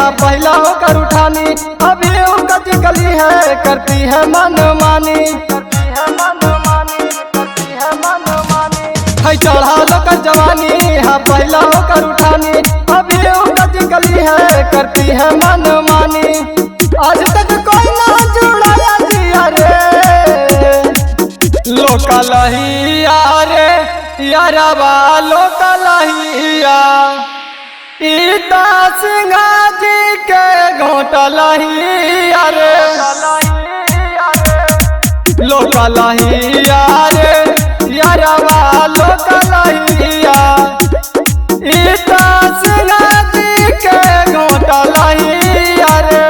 हाँ पहला होकर उठानी, अभी कटी गली है करती है मनमानी, है चढ़ा लोकर जवानी हाँ पहला होकर उठानी, अभी कटी गली है करती है मनमानी। आज तक कोई ना जुड़ाया दिया रे लोकलहिया रे यारवा लोकलहिया, सीता सिंहा जी के घोटलहिया रे लोकलहिया रे यारवा लोकलहिया, सीता सिंहा जी के घोटलहिया रे।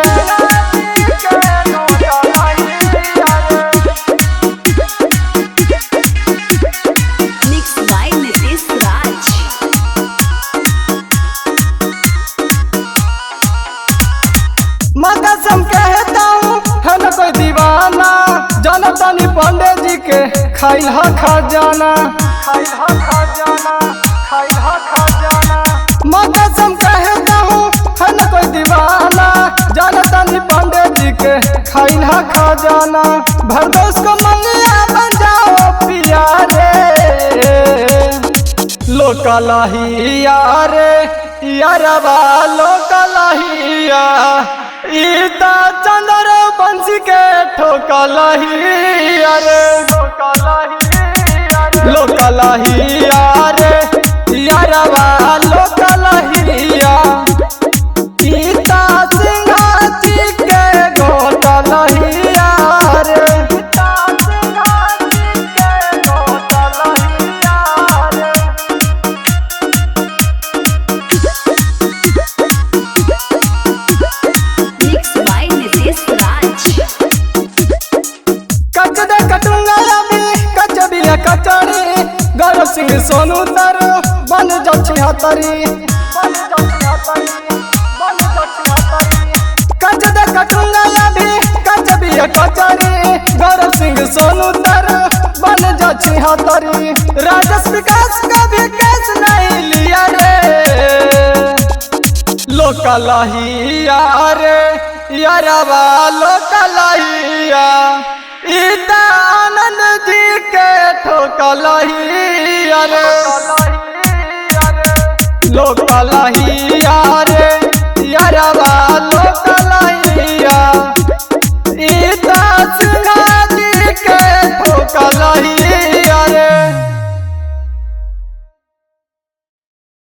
मैं कसम कहता हूँ है न कोई दीवाना, जनतानी पांडे जी के खाइल हा खजाना, मैं कसम कहता हूँ है न कोई दीवाना, जनतानी पांडे जी के खाइल हा खजाना। भर दो उसको मंगिया बन जाओ पिया रे लोकलहिया रे यारवा लोकलहिया, सीता चंद्र बंसी के ठोकलहिया रे लोकलहिया रे यारवा लोकलहिया, सीता सिंहा जी के घोटलहिया रे। कचड़ी गौरव सिंह सोनू तर बन जाओ छिहत्तरी, कच दे कटूंगा अभी कच भी कचड़ी गौरव सिंह सोनू तर बन जाओ छिहत्तरी। राजस विकास का भी केस नहीं लिया रे लोकलहिया रे यारवा लोकलहिया, सीता आनंद जी के ठोकलहिया रे लोकलहिया रे यारवा लोकलहिया, सीता सिंहा जी के ठोकलहिया।